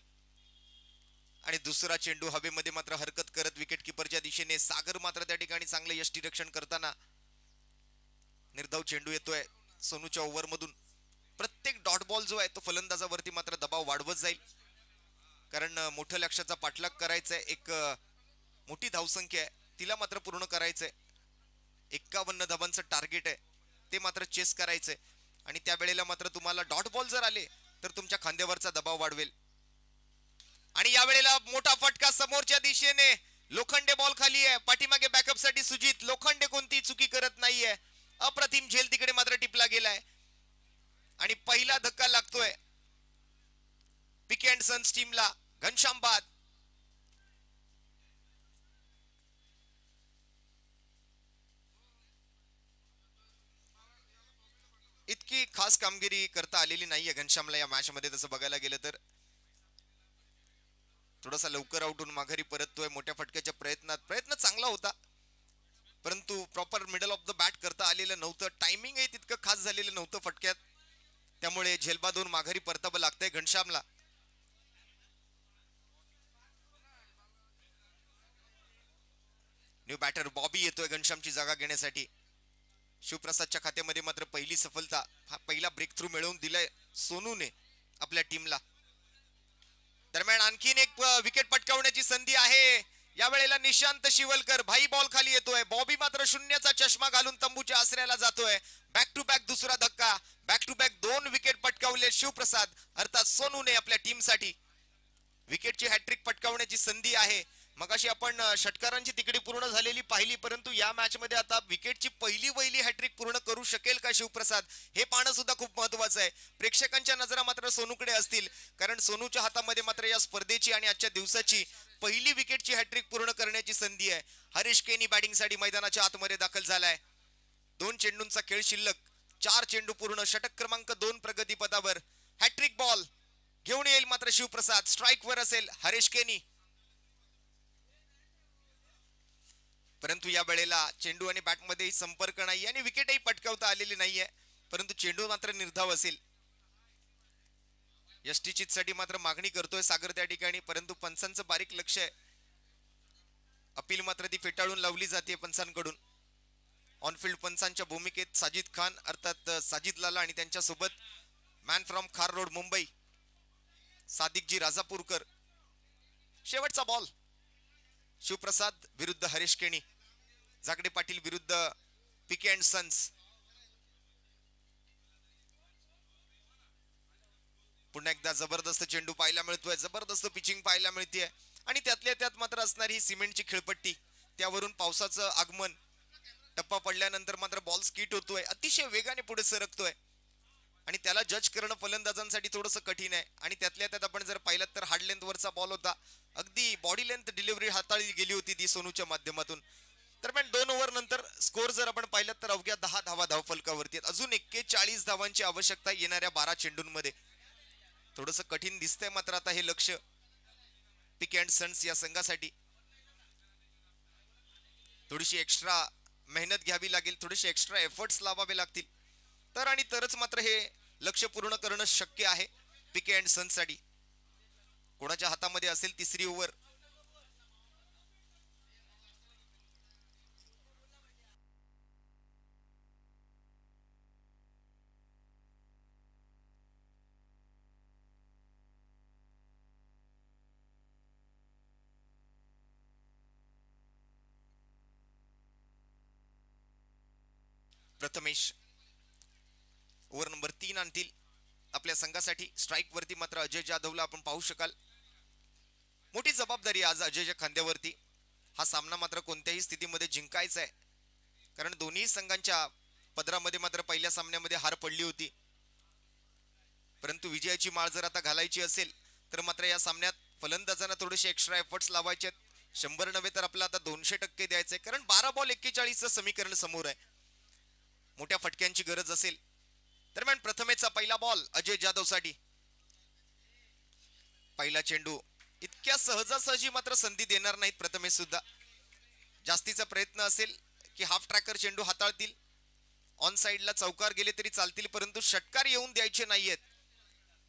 आणि दुसरा चेंडू हवेमध्ये मात्र हरकत करत विकेट किपरच्या दिशेने. सागर मात्र त्या ठिकाणी चांगलं यष्टीरक्षण करताना. निर्धाव चेंडू येतोय सोनूच्या ओव्हर मधून. प्रत्येक डॉट बॉल जो आहे तो फलंदाजावरती मात्र दबाव वाढवत जाईल, कारण मोठ्या लक्ष्याचा पाठलाग करायचा आहे. एक मोठी धावसंख्या आहे, तिला मात्र पूर्ण करायचंय. 51 धावांचं टार्गेट आहे, ते मात्र चेस करायचंय. आणि त्यावेळेला मात्र तुम्हाला डॉट बॉल जर आले तर तुमच्या खांद्यावरचा दबाव वाढवेल. आणि यावेळेला मोठा फटका समोरच्या दिशेने. लोखंडे बॉल खाली आहे. पाठीमागे बॅकअप साठी सुजित. लोखंडे कोणती चुकी करत नाहीये. अप्रतिम झेल तिकडे मात्र टिपला गेलाय आणि पहिला धक्का लागतोय पिके अँड सन्स टीमला. घनश्याम बाद. इतकी खास कामगिरी करता आलेली नाहीये घनश्यामला या मॅच मध्ये. तसं बघायला गेलं तर थोडासा लवकर आउट होऊन माघारी परततोय. मोठ्या फटक्याच्या प्रयत्न चांगला होता, परंतु proper middle of the bat करता आलेलं नव्हतं. टायमिंगही तितकं खास झालेलं नव्हतं फटक्यात, त्यामुळे झेलबाद होऊन माघारी परतावं लागतंय घनश्यामला. न्यू बॅटर बॉबी येतोय घनश्यामची जागा घेण्यासाठी. शिवप्रसादच्या खात्यामध्ये मात्र पहिली सफलता, हा पहिला ब्रेक थ्रू मिळवून दिलाय सोनूने आपल्या टीमला. दरम्यान आणखीन एक विकेट पटकावण्याची संधी आहे. यावेळेला निशांत शिवलकर. भाई बॉल खाली येतोय. बॉबी मात्र शून्याचा चष्मा घालून तंबूच्या आसऱ्याला जातोय. बॅक टू बॅक दुसरा धक्का. बॅक टू बॅक 2 विकेट पटकावले शिवप्रसाद अर्थात सोनूने आपल्या टीमसाठी. विकेटची हॅट्रिक पटकावण्याची संधी आहे. मगाशी आपण षटकारांची तिकडी पूर्ण झालेली पाहिली, परंतु या मॅच मध्ये आता विकेटची पहिली हॅट्रिक पूर्ण करू शकेल का शिवप्रसाद, हे पाहणं सुद्धा खूप महत्वाचं आहे. प्रेक्षकांच्या नजरा मात्र सोनूकडे असतील, कारण सोनूच्या हातामध्ये मात्र या स्पर्धेची आणि आजच्या दिवसाची पहिली विकेटची हॅट्रिक पूर्ण करण्याची संधी आहे. हरीश केनी बॅटिंगसाठी मैदानाच्या आतमध्ये दाखल झालाय. 2 चेंडूंचा खेळ शिल्लक. 4 चेंडू पूर्ण. षटक क्रमांक 2 प्रगतीपथावर. हॅट्रिक बॉल घेऊन येईल मात्र शिवप्रसाद. स्ट्राईक वर असेल हरीश केनी, परंतु या वेळेला चेंडू आणि बॅट मध्ये संपर्क नाही आणि विकेटही पटकावता आलेली नाहीये, परंतु चेंडू मात्र निर्धाव असेल. यष्टीचित साठी मात्र मागणी करतोय सागर त्या ठिकाणी, परंतु पंचांचं बारीक लक्ष आहे. अपील मात्र ती फेटाळून लावली जाते पंचांकडून. ऑनफिल्ड पंचांच्या भूमिकेत साजिद खान अर्थात साजिद लाला आणि त्यांच्यासोबत मॅन फ्रॉम खार रोड मुंबई सादिकजी राजापूरकर. शेवटचा बॉल. शिवप्रसाद विरुद्ध हरीश केणी. जागडे पाटील विरुद्ध पिके अँड सन्स. पुन्हा एकदा जबरदस्त चेंडू पाहायला मिळतोय, जबरदस्त पिचिंग पाहायला मिळते आणि त्यातल्या त्यात मात्र असणारी ही सिमेंटची खिळपट्टी, त्यावरून पावसाचं आगमन, टप्पा पडल्यानंतर मात्र बॉल स्किट होतोय, अतिशय वेगाने पुढे सरकतोय आणि त्याला जज करणं फलंदाजांसाठी थोडंसं कठीण आहे. आणि त्यातल्या त्यात आपण जर पाहिलं तर हार्ड लेंथ वरचा बॉल होता, अगदी बॉडी लेंथ डिलिव्हरी हाताळली गेली होती ती सोनूच्या माध्यमातून. दरम्यान 2 ओव्हर नंतर स्कोर जर आपण पाहिलं तर अवघ्या 10 धावा धावफलकावरती, अजून 41 धावांची आवश्यकता येणाऱ्या 12 चेंडूंमध्ये. थोडंसं कठीण दिसतंय मात्र आता हे लक्ष पिक अँड सन्स या संघासाठी. थोडीशी एक्स्ट्रा मेहनत घ्यावी लागेल, थोडेसे एक्स्ट्रा एफर्ट्स लावावे लागतील, तर आणि तरच मात्र हे लक्ष पूर्ण करणं शक्य आहे पिके अँड सन्स साठी. कोणाच्या हातामध्ये असेल तिसरी ओव्हर. प्रथमेश ओव्हर नंबर 3 आणतील आपल्या संघासाठी. स्ट्राईक वरती मात्र अजय जाधवला आपण पाहू शकाल. मोठी जबाबदारी आज अजयच्या खांद्यावरती. हा सामना मात्र कोणत्याही स्थितीमध्ये जिंकायचा आहे, कारण दोन्ही संघांच्या पदरामध्ये मात्र पहिल्या सामन्यामध्ये हार पडली होती. परंतु विजयाची माळ जर आता घालायची असेल तर मात्र या सामन्यात फलंदाजांना थोडेसे एक्स्ट्रा एफर्ट्स लावायचे. 100 नव्हे तर आपल्याला आता 200% द्यायचंय, कारण 12 बॉल 41चं समीकरण समोर आहे. मोठ्या फटक्यांची गरज असेल. दरम्यान प्रथमेचा पहिला बॉल अजय जाधव साठी. पहिला चेंडू इतक्या सहजासहजी मात्र संधी देणार नाहीत प्रथमेश सुद्धा. जास्तीचा प्रयत्न असेल की हाफ ट्रॅकर चेंडू हाताळतील, ऑन साइडला चौकार गेले तरी चालतील, परंतु षटकार येऊन द्यायचे नाहीयेत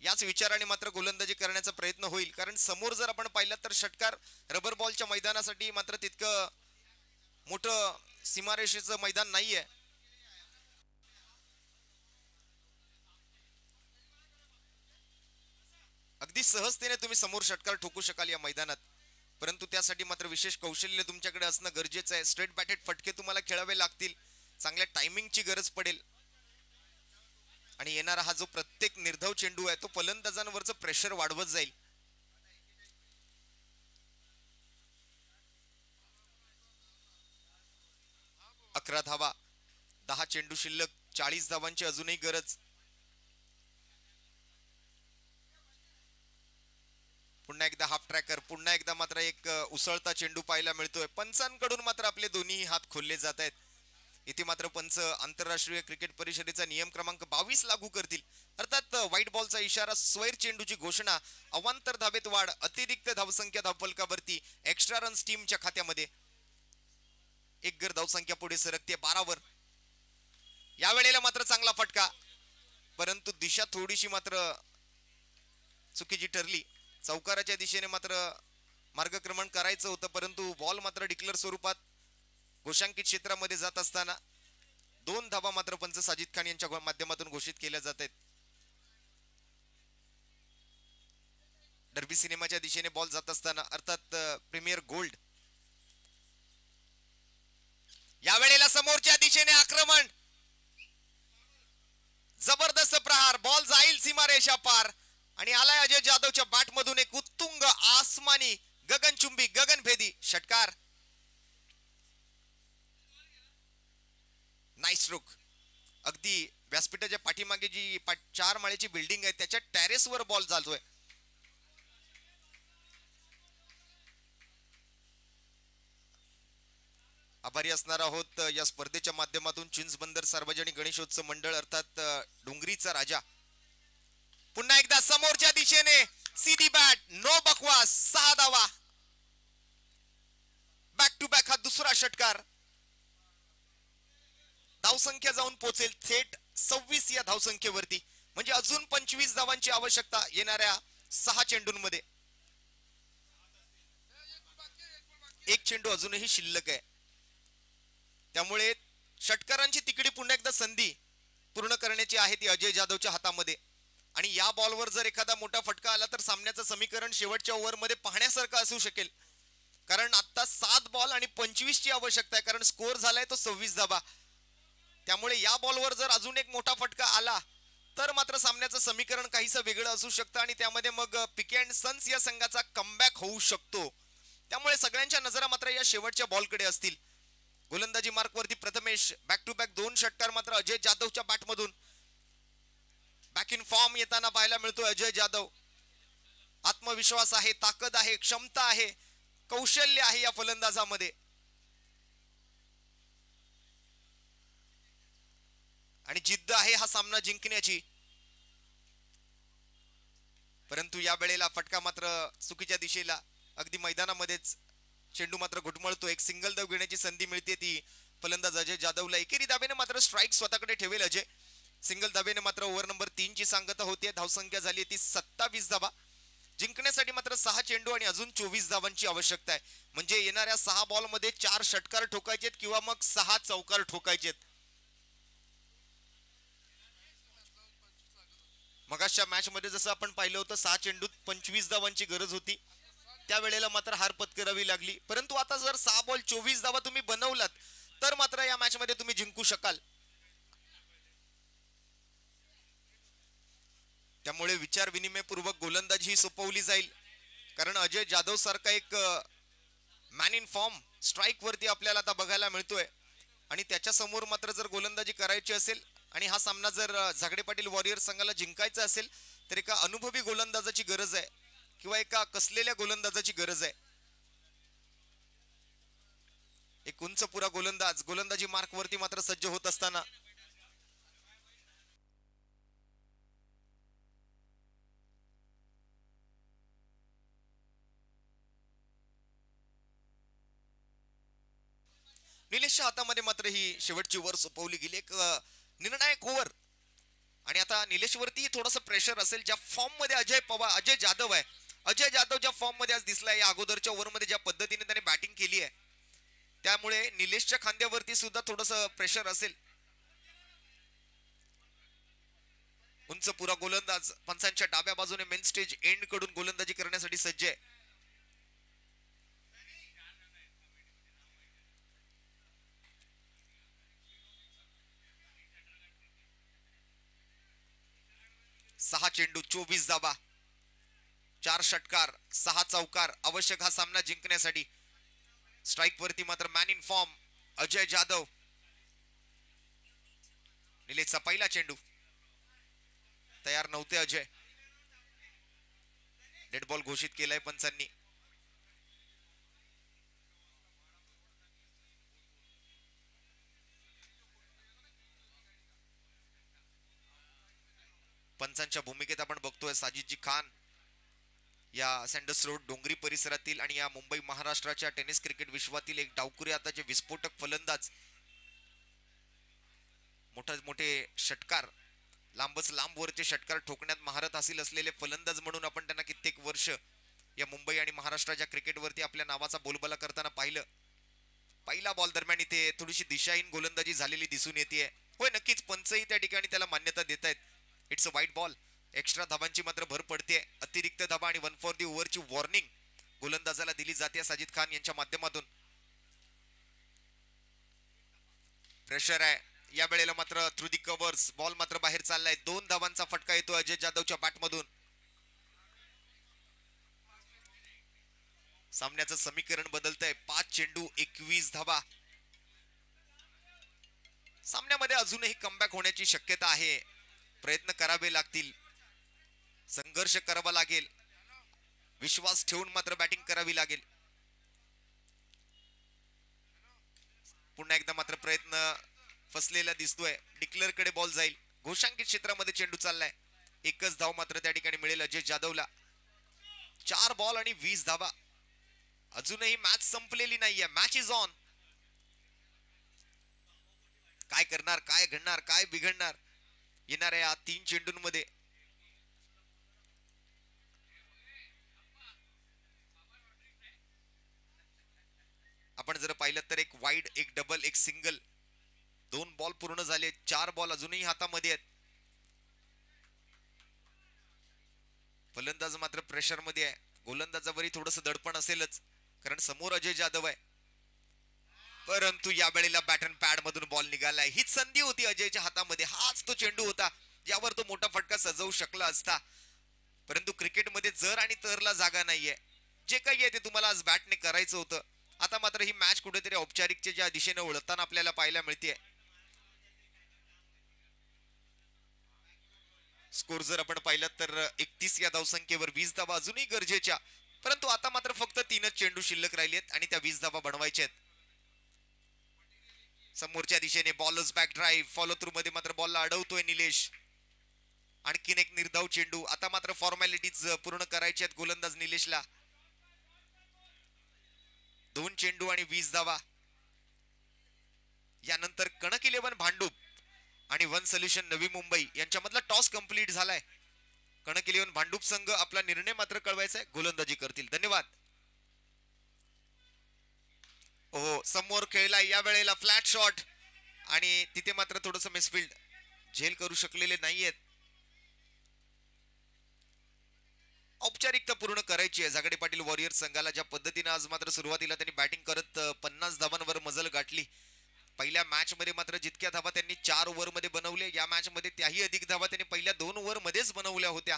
याच विचाराने मात्र गोलंदाजी करण्याचा प्रयत्न होईल. कारण समोर जर आपण पाहिलं तर षटकार रबर बॉलच्या मैदानासाठी मात्र तितकं मोठं सीमारेषेचं मैदान नाहीये. अगदी सहजतेने तुम्ही समोर षटकार ठोकू शकाल या मैदानात, परंतु त्यासाठी मात्र विशेष कौशल्य तुमच्याकडे असणं गरजेचं आहे. स्ट्रेट बॅटेड फटके तुम्हाला खेळावे लागतील, चांगल्या टायमिंगची गरज पडेल आणि येणारा हा जो प्रत्येक निर्धाव चेंडू आहे तो फलंदाजांवरचं प्रेशर वाढवत जाईल. अकरा धावा, 10 चेंडू शिल्लक, 40 धावांची अजूनही गरज. पुन्हा एकदा हाफ ट्रॅकर, पुन्हा एकदा मात्र एक उसळता चेंडू पाहायला मिळतोय. पंचांकडून मात्र आपले दोन्ही हात खोलले जात आहेत. इथे मात्र पंच आंतरराष्ट्रीय क्रिकेट परिषदेचा नियम क्रमांक 22 लागू करतील. अर्थात व्हाईट बॉलचा इशारा, स्वैर चेंडूची घोषणा, अवांतर धावेत वाढ, अतिरिक्त धावसंख्या धावफलकावरती, एक्स्ट्रा रन्स टीमच्या खात्यामध्ये. एक गड धावसंख्या पुढे सरकते 12 वर. यावेळेला मात्र चांगला फटका, परंतु दिशा थोडीशी मात्र चुकीची ठरली. चौकाराच्या दिशेने मात्र मार्गक्रमण करायचं होतं, परंतु बॉल मात्र डिक्लेअर स्वरूपात घोषांकित क्षेत्रामध्ये जात असताना 2 धावा मात्र पंच साजिद खान यांच्या माध्यमातून घोषित केल्या जात आहेत. डर्बी सिनेमाच्या दिशेने बॉल जात असताना, अर्थात प्रीमियर गोल्ड. यावेळेला समोरच्या दिशेने आक्रमण, जबरदस्त प्रहार, बॉल जाईल सीमारेषा पार आणि आलाय अजय जाधवच्या बॅट मधून एक उत्तुंग आसमानी गगनचुंबी गगनभेदी षटकार. Nice stroke. अगदी व्यासपीठाच्या पाठीमागे जी 4 माळ्याची बिल्डिंग आहे त्याच्या टेरेसवर बॉल जातोय. आभारी असणार आहोत या स्पर्धेच्या माध्यमातून चिंच बंदर सार्वजनिक गणेशोत्सव मंडळ, अर्थात डोंगरीचा राजा. पुन्हा एकदा समोरच्या दिशेने सीधी बॅट, नो बकवास, 6 धावा. बॅक टू बॅक हा दुसरा षटकार. धावसंख्या जाऊन पोहोचेल थेट 26 या धावसंख्येवरती, म्हणजे अजून 25 धावांची आवश्यकता येणाऱ्या 6 चेंडूंमध्ये. एक चेंडू अजूनही शिल्लक आहे, त्यामुळे षटकारांची तिकडी पुन्हा एकदा संधी पूर्ण करण्याची आहे ती अजय जाधवच्या हातामध्ये. आणि या बॉलवर जर एखादा मोठा फटका आला तर सामन्याचं समीकरण शेवटच्या ओव्हरमध्ये पाहण्यासारखं असू शकेल, कारण आता 7 बॉल आणि 25 ची आवश्यकता आहे, कारण स्कोर झालाय तो 26 धावा. त्यामुळे या बॉलवर जर अजून एक मोठा फटका आला तर मात्र सामन्याचं समीकरण काहीसं वेगळं असू शकतं आणि त्यामध्ये मग पिके अँड सन्स या संघाचा कमबॅक होऊ शकतो. त्यामुळे सगळ्यांच्या नजरा मात्र या शेवटच्या बॉलकडे असतील. गोलंदाजी मार्कवरती प्रथमेश, बॅक टू बॅक 2 षटकार मात्र अजय जाधवच्या बॅटमधून बॅक इन फॉर्म येताना पाहायला मिळतो. अजय जाधव, आत्मविश्वास आहे, ताकद आहे, क्षमता आहे, कौशल्य आहे या फलंदाजामध्ये आणि जिद्द आहे हा सामना जिंकण्याची. परंतु या वेळेला फटका मात्र चुकीच्या दिशेला, अगदी मैदानामध्येच चेंडू मात्र घुटमळतो. एक सिंगल धाव घेण्याची संधी मिळते ती फलंदाज अजय जाधवला. एकेरी धावेने मात्र स्ट्राईक स्वतःकडे ठेवेल अजय. सिंगल धावेने मात्र ओव्हर नंबर 3 ची सांगता होते. धावसंख्या झाली ती 27 धावा. जिंकण्यासाठी मात्र 6 चेंडू आणि अजून 24 धावांची आवश्यकता आहे. म्हणजे येणाऱ्या 6 बॉलमध्ये 4 षटकार ठोकायचेत किंवा मग 6 चौकार ठोकायचेत. मगाच्या मॅच मध्ये जसं आपण पाहिलं होतं 6 चेंडूत 25 धावांची गरज होती. त्यावेळेला मात्र हार पत्करावी लागली. परंतु आता जर 6 बॉल 24 धावा तुम्ही बनवलात तर मात्र या मॅच मध्ये तुम्ही जिंकू शकाल. त्यामुळे विचार विनिमयपूर्वक गोलंदाजी सोपवली जाईल. कारण अजय जाधव सारखा एक मॅन इन फॉर्म स्ट्राईक वरती आपल्याला आता बघायला मिळतोय आणि त्याच्या समोर मात्र जर गोलंदाजी करायची असेल आणि हा सामना जर झागडे पाटील वॉरियर संघाला जिंकायचा असेल तर एका अनुभवी गोलंदाजाची गरज आहे किंवा एका कसलेल्या गोलंदाजाची गरज आहे. एक उंच पुरा गोलंदाज गोलंदाजी मार्क वरती मात्र सज्ज होत असताना निलेशच्या हातामध्ये मात्र ही शेवटची ओव्हर सोपवली गेली. एक निर्णायक ओव्हर आणि आता निलेशवरती थोडंसं प्रेशर असेल. ज्या फॉर्म मध्ये अजय जाधव आहे, अजय जाधव ज्या फॉर्म मध्ये आज दिसलाय या अगोदरच्या ओव्हर मध्ये ज्या पद्धतीने त्याने बॅटिंग केली आहे त्यामुळे निलेशच्या खांद्यावरती सुद्धा थोडंसं प्रेशर असेल. उंच पुरा गोलंदाज पंचांच्या डाव्या बाजूने मेन स्टेज एंड कडून गोलंदाजी करण्यासाठी सज्ज आहे. सहा चेंडू 24 धावा, 4 षटकार, 6 चौकार आवश्यक हा सामना जिंकण्यासाठी. स्ट्राईक वरती मात्र man in form Ajay Jadhav. निलेशचा पहिला चेंडू तयार नव्हते अजय. डेड बॉल घोषित केलाय पंचांनी. पंचांच्या भूमिकेत आपण बघतोय साजिदजी खान या सँडर्स रोड डोंगरी परिसरातील आणि या मुंबई महाराष्ट्राच्या टेनिस क्रिकेट विश्वातील एक डावखुरे आताचे विस्फोटक फलंदाज. मोठे षटकार, लांबच लांब वरचे षटकार ठोकण्यात महारत हासिल असलेले फलंदाज म्हणून आपण त्यांना कित्येक वर्ष या मुंबई आणि महाराष्ट्राच्या क्रिकेटवरती आपल्या नावाचा बोलबाला करताना पाहिलं. पहिला बॉल दरम्यान इथे थोडीशी दिशाहीन गोलंदाजी झालेली दिसून येते. होय, नक्कीच पंचही त्या ठिकाणी त्याला मान्यता देत आहेत. इट्स अ वाईट बॉल. एक्स्ट्रा धाबांची मात्र भर पडते. अतिरिक्त धाबा आणि 1 फॉर दी ओव्हरची वॉर्निंग गोलंदाजाला दिली जाते साजिद खान यांच्या माध्यमातून. प्रेशर आहे या वेळेला मात्र थ्रू दी कव्हर्स बॉल मात्र बाहेर चाललाय. 2 धावांचा फटका येतो अजय जाधवच्या बॅटमधून. सामन्याचं समीकरण बदलतंय. 5 चेंडू 21 धावा. सामन्यामध्ये अजूनही कमबॅक होण्याची शक्यता आहे. प्रयत्न करावे लागतील, संघर्ष करावा लागेल, विश्वास ठेवून मात्र बॅटिंग करावी लागेल. पुन्हा एकदा मात्र प्रयत्न फसलेला दिसतोय. डिक्लेअर कडे बॉल जाईल. घोषांकित क्षेत्रामध्ये चेंडू चाललाय. एकच धाव मात्र त्या ठिकाणी मिळेल अजय जाधवला. 4 बॉल आणि 20 धावा. अजूनही मॅच संपलेली नाहीये. Match is on. काय करणार, काय घडणार, काय बिघडणार येणाऱ्या या 3 चेंडूंमध्ये. आपण जर पाहिलं तर एक वाईड, एक डबल, एक सिंगल, 2 बॉल पूर्ण झाले. 4 बॉल अजूनही हातामध्ये आहेत. फलंदाज मात्र प्रेशर मध्ये आहे. गोलंदाजावरही थोडंसं दडपण असेलच कारण समोर अजय जाधव आहे. परंतु या वेळेला बॅटन पॅड मधून बॉल निघालाय. हीच संधी होती अजयच्या हातामध्ये. हाच तो चेंडू होता ज्यावर तो मोठा फटका सजवू शकला असता. परंतु क्रिकेटमध्ये जर आणि तरला जागा नाहीये. जे काही आहे ते तुम्हाला आज बॅटने करायचं होतं. आता मात्र ही मॅच कुठेतरी औपचारिकतेच्या दिशेने वळताना आपल्याला पाहायला मिळते. स्कोर जर आपण पाहिलं तर 31 या धावसंख्येवर 20 धावा अजूनही गरजेच्या, परंतु आता मात्र फक्त 3च चेंडू शिल्लक राहिलेत आणि त्या 20 धावा बनवायच्या आहेत. समोरच्या दिशेने bowlers back drive, follow through मध्ये मात्र बॉलला अडवतोय निलेश. आणखीन एक निर्धाव चेंडू. आता मात्र फॉर्मॅलिटीज पूर्ण करायच्या आहेत गोलंदाज निलेशला. 2 चेंडू आणि 20 धावा. यानंतर कणक 11 भांडूप आणि वन सोल्युशन नवी मुंबई यांच्यामधला टॉस कंप्लीट झालाय. कणक 11 भांडूप संघ आपला निर्णय मात्र कळवायचा आहे, गोलंदाजी करतील. धन्यवाद. हो, समोर खेळला या वेळेला फ्लॅट शॉट आणि तिथे मात्र थोडस मिसफिल्ड झेल करू शकलेले नाहीयेत. औपचारिकता पूर्ण करायची आहे जागडे पाटील वॉरियर्स संघाला. ज्या पद्धतीने आज मात्र सुरुवातीला त्यांनी बॅटिंग करत 50 धावांवर मजल गाठली. पहिल्या मॅच मध्ये मात्र जितक्या धावा त्यांनी 4 ओव्हर मध्ये बनवले, या मॅच मध्ये त्याही अधिक धावा त्यांनी पहिल्या 2 ओव्हर मध्येच बनवल्या होत्या.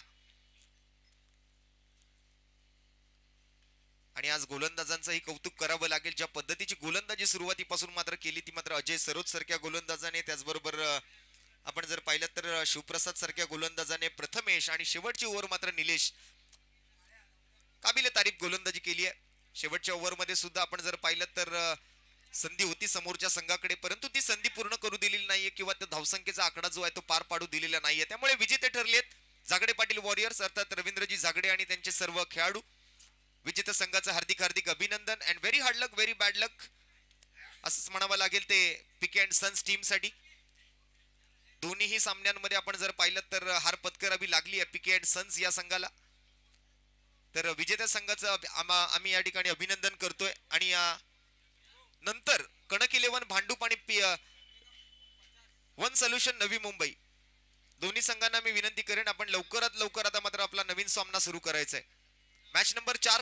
आणि आज गोलंदाजांचंही कौतुक करावं लागेल. ज्या पद्धतीची गोलंदाजी सुरुवातीपासून मात्र केली ती मात्र अजय सरोज सारख्या गोलंदाजाने, त्याचबरोबर आपण जर पाहिलं तर शिवप्रसाद सारख्या गोलंदाजाने, प्रथमेश आणि शेवटची ओव्हर मात्र निलेश काबिले तारीफ गोलंदाजी केली आहे. शेवटच्या ओव्हर मध्ये सुद्धा आपण जर पाहिलं तर संधी होती समोरच्या संघाकडे, परंतु ती संधी पूर्ण करू दिलेली नाहीये किंवा त्या धावसंख्येचा आकडा जो आहे तो पार पाडू दिलेला नाहीये. त्यामुळे विजेते ठरलेत जागडे पाटील वॉरियर्स अर्थात रवींद्रजी जागडे आणि त्यांचे सर्व खेळाडू. विजेता संघाचं हार्दिक हार्दिक अभिनंदन and very hard luck, very bad luck असंच म्हणावं लागेल ते पीके अँड सन्स टीम साठी. दोन्हीही सामन्यांमध्ये आपण जर पाहिलं तर हार पत्करावी लागली आहे पीके अँड सन्स या संघाला. तर विजेत्या संघाचं आम्ही या ठिकाणी अभिनंदन करतोय. आणि नंतर कणक 11 भांडूप आणि वन सोल्युशन नवी मुंबई दोन्ही संघांना मी विनंती करेन आपण लवकरात लवकर आता मात्र आपला नवीन सामना सुरू करायचा आहे. Match number 4